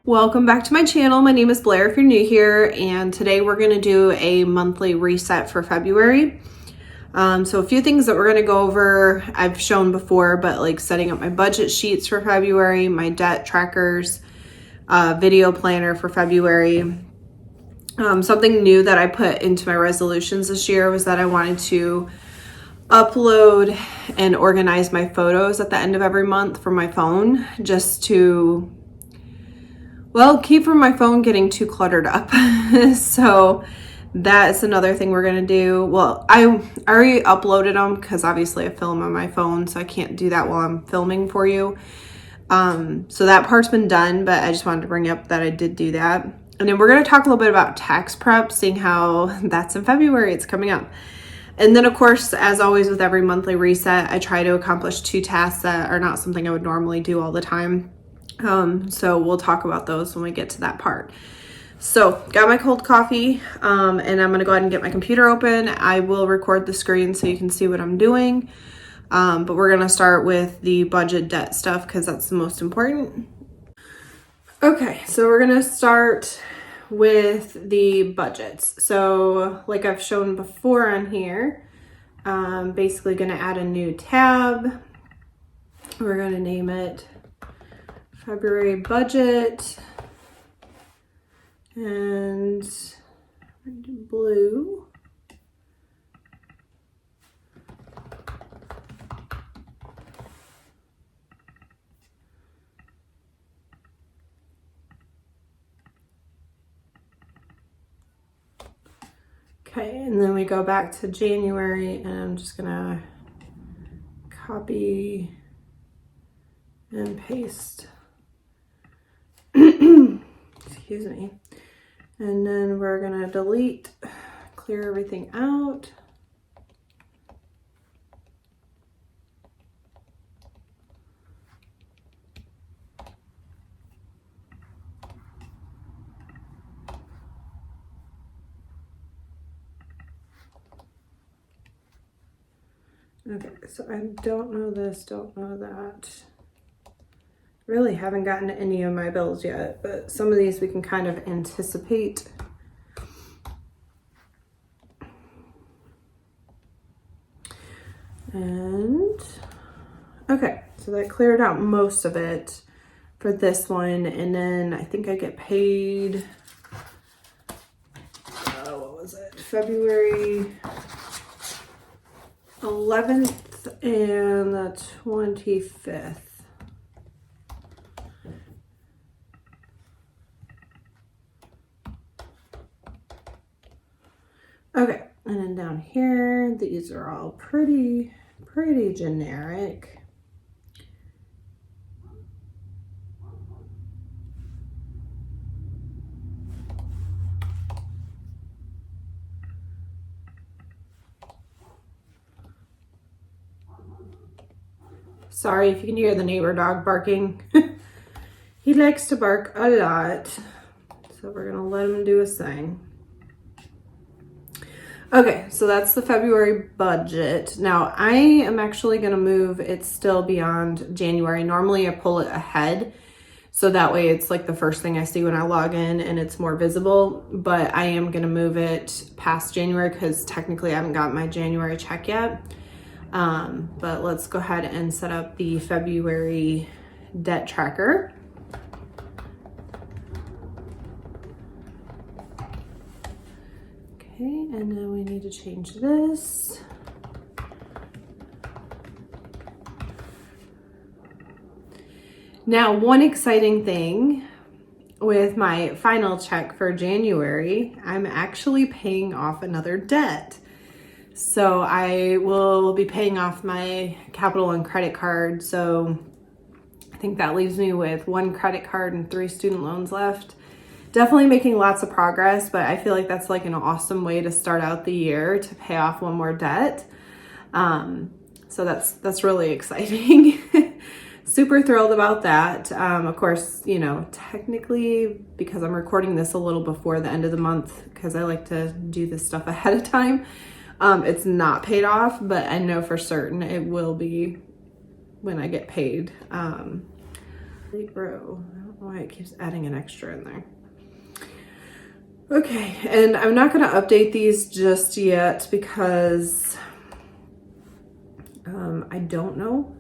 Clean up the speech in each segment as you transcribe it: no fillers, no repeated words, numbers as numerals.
Welcome back to my channel. My name is Blair if you're new here, and today we're going to do a monthly reset for February. So a few things that we're going to go over I've shown before, but like setting up my budget sheets for February, my debt trackers, video planner for February. Something new that I put into my resolutions this year was that I wanted to upload and organize my photos at the end of every month from my phone, just to keep from my phone getting too cluttered up. So that's another thing we're gonna do. Well, I already uploaded them because obviously I film on my phone, so I can't do that while I'm filming for you. So that part's been done, but I just wanted to bring up that I did do that. And then we're gonna talk a little bit about tax prep, seeing how that's in February, it's coming up. And then of course, as always with every monthly reset, I try to accomplish 2 tasks that are not something I would normally do all the time. So we'll talk about those when we get to that part. So got my cold coffee, and I'm gonna go ahead and get my computer open. I will record the screen so you can see what I'm doing. But we're gonna start with the budget debt stuff because that's the most important. Okay, so we're gonna start with the budgets. So like I've shown before on here, basically gonna add a new tab. We're gonna name it February budget, and blue. Okay, and then we go back to January, and I'm just gonna copy and paste. Excuse me. And then we're gonna delete, clear everything out. Okay, so I don't know this, don't know that. Really haven't gotten to any of my bills yet, but some of these we can kind of anticipate. And okay, so that cleared out most of it for this one. And then I think I get paid, what was it? February 11th and the 25th. Okay, and then down here, these are all pretty generic. Sorry if you can hear the neighbor dog barking. He likes to bark a lot, so we're gonna let him do his thing. Okay, so that's the February budget. Now I am actually gonna move it still beyond January. Normally I pull it ahead, so that way it's like the first thing I see when I log in and it's more visible, but I am gonna move it past January because technically I haven't got my January check yet. But let's go ahead and set up the February debt tracker. Okay, and then we need to change this. Now, one exciting thing with my final check for January, I'm actually paying off another debt. So I will be paying off my Capital One credit card. So I think that leaves me with 1 credit card and 3 student loans left. Definitely making lots of progress, but I feel like that's like an awesome way to start out the year, to pay off 1 more debt. So that's really exciting. Super thrilled about that. Of course, you know, technically, because I'm recording this a little before the end of the month, because I like to do this stuff ahead of time, it's not paid off, but I know for certain it will be when I get paid. Bro, I don't don't know why it keeps adding an extra in there. Okay, and I'm not going to update these just yet because I don't know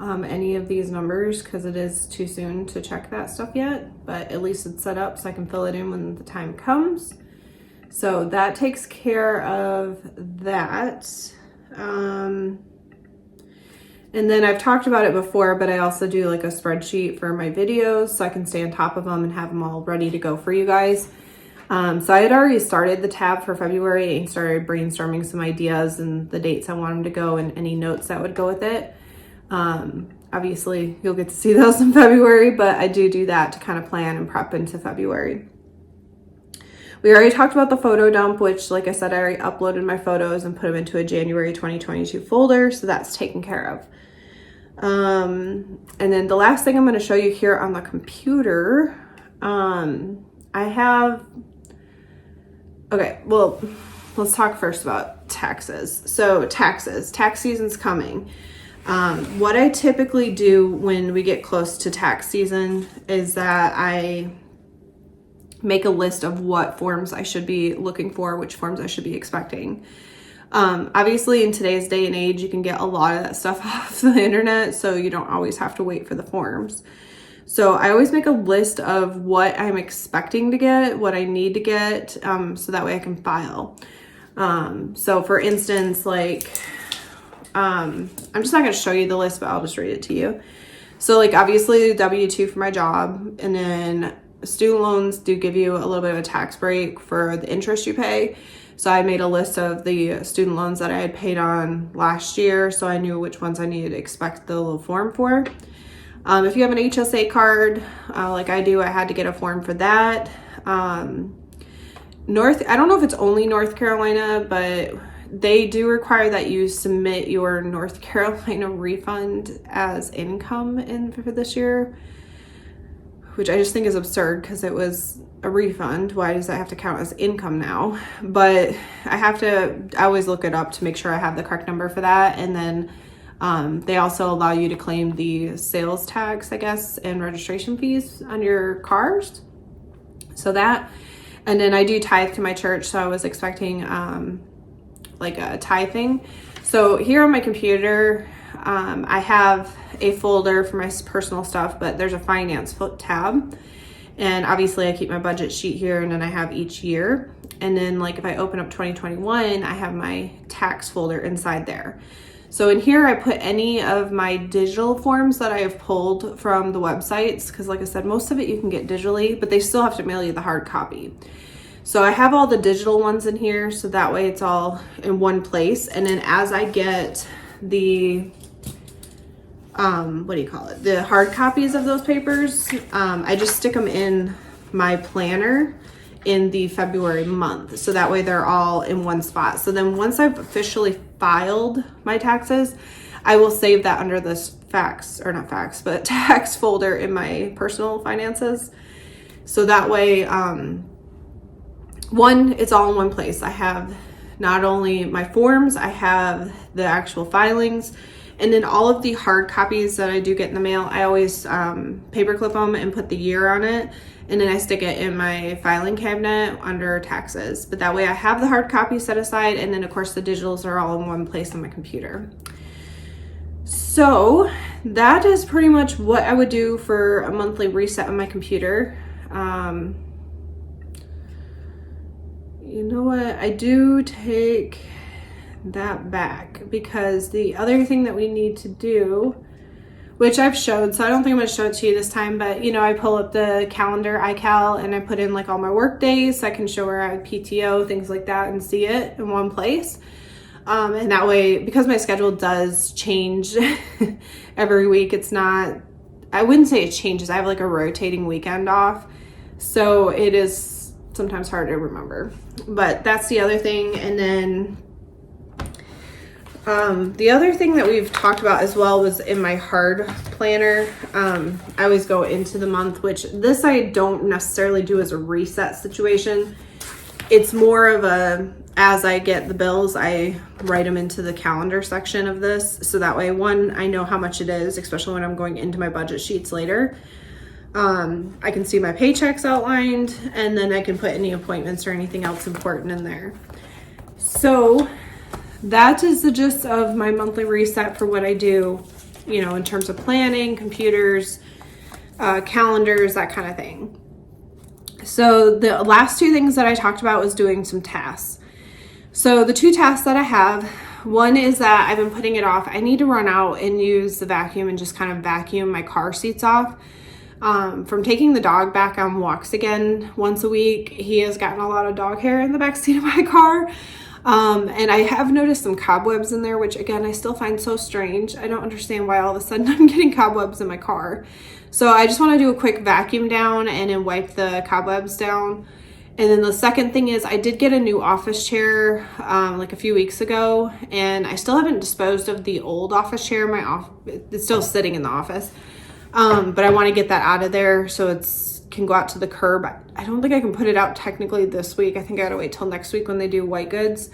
any of these numbers because it is too soon to check that stuff yet, but at least it's set up so I can fill it in when the time comes. So that takes care of that. And then I've talked about it before, but I also do like a spreadsheet for my videos so I can stay on top of them and have them all ready to go for you guys. So I had already started the tab for February and started brainstorming some ideas and the dates I want them to go and any notes that would go with it. Obviously you'll get to see those in February, but I do that to kind of plan and prep into February. We already talked about the photo dump, which like I said, I already uploaded my photos and put them into a January 2022 folder. So that's taken care of. And then the last thing I'm going to show you here on the computer, okay, well, let's talk first about taxes. So tax season's coming. What I typically do when we get close to tax season is that I make a list of what forms I should be looking for, which forms I should be expecting. Obviously in today's day and age, you can get a lot of that stuff off the internet, so you don't always have to wait for the forms. So I always make a list of what I'm expecting to get, what I need to get, so that way I can file. So for instance, like, I'm just not going to show you the list, but I'll just read it to you. So like obviously W-2 for my job, and then student loans do give you a little bit of a tax break for the interest you pay. So I made a list of the student loans that I had paid on last year, so I knew which ones I needed to expect the little form for. If you have an HSA card, like I do, I had to get a form for that. I don't know if it's only North Carolina, but they do require that you submit your North Carolina refund as income for this year, which I just think is absurd because it was a refund. Why does that have to count as income now? But I always look it up to make sure I have the correct number for that. And then they also allow you to claim the sales tax, I guess, and registration fees on your cars. So that, and then I do tithe to my church. So I was expecting like a tithing. So here on my computer, I have a folder for my personal stuff, but there's a finance tab. And obviously I keep my budget sheet here, and then I have each year. And then like if I open up 2021, I have my tax folder inside there. So in here, I put any of my digital forms that I have pulled from the websites, because like I said, most of it you can get digitally, but they still have to mail you the hard copy. So I have all the digital ones in here, so that way it's all in one place. And then as I get the the hard copies of those papers, I just stick them in my planner in the February month, so that way they're all in one spot. So then once I've officially filed my taxes, I will save that under this tax folder in my personal finances. So that way, one, it's all in one place. I have not only my forms, I have the actual filings, and then all of the hard copies that I do get in the mail, I always paperclip them and put the year on it. And then I stick it in my filing cabinet under taxes. But that way I have the hard copy set aside. And then of course the digitals are all in one place on my computer. So that is pretty much what I would do for a monthly reset on my computer. You know what? I do take that back, because the other thing that we need to do, which I've showed, so I don't think I'm going to show it to you this time, but you know, I pull up the calendar, iCal, and I put in like all my work days so I can show where I have PTO, things like that, and see it in one place. And that way, because my schedule does change every week, it's not, I wouldn't say it changes, I have like a rotating weekend off, so it is sometimes hard to remember. But that's the other thing. And then the other thing that we've talked about as well was in my hard planner. I always go into the month, which this I don't necessarily do as a reset situation. It's more of a, as I get the bills, I write them into the calendar section of this. So that way, one, I know how much it is, especially when I'm going into my budget sheets later. I can see my paychecks outlined, and then I can put any appointments or anything else important in there. So that is the gist of my monthly reset for what I do, you know, in terms of planning, computers, calendars, that kind of thing. So the last two things that I talked about was doing some tasks. So the two tasks that I have, one is that I've been putting it off. I need to run out and use the vacuum and just kind of vacuum my car seats off. From taking the dog back on walks again once a week, he has gotten a lot of dog hair in the back seat of my car. And I have noticed some cobwebs in there, which again, I still find so strange. I don't understand why all of a sudden I'm getting cobwebs in my car. So I just want to do a quick vacuum down and then wipe the cobwebs down. And then the second thing is I did get a new office chair like a few weeks ago, and I still haven't disposed of the old office chair. It's still sitting in the office. But I want to get that out of there so it's can go out to the curb. I don't think I can put it out technically this week. I think I gotta wait till next week when they do white goods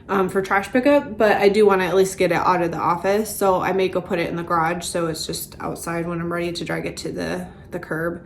for trash pickup, but I do want to at least get it out of the office. So I may go put it in the garage so it's just outside when I'm ready to drag it to the curb.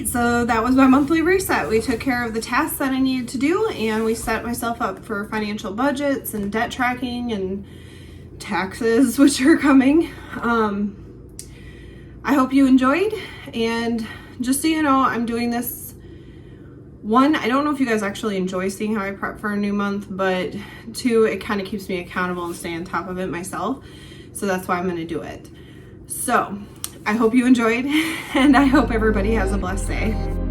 So that was my monthly reset. We took care of the tasks that I needed to do, and we set myself up for financial budgets and debt tracking and taxes, which are coming. I hope you enjoyed, and just so you know, I'm doing this. One, I don't know if you guys actually enjoy seeing how I prep for a new month, but two, it kind of keeps me accountable and stay on top of it myself. So that's why I'm going to do it. So I hope you enjoyed, and I hope everybody has a blessed day.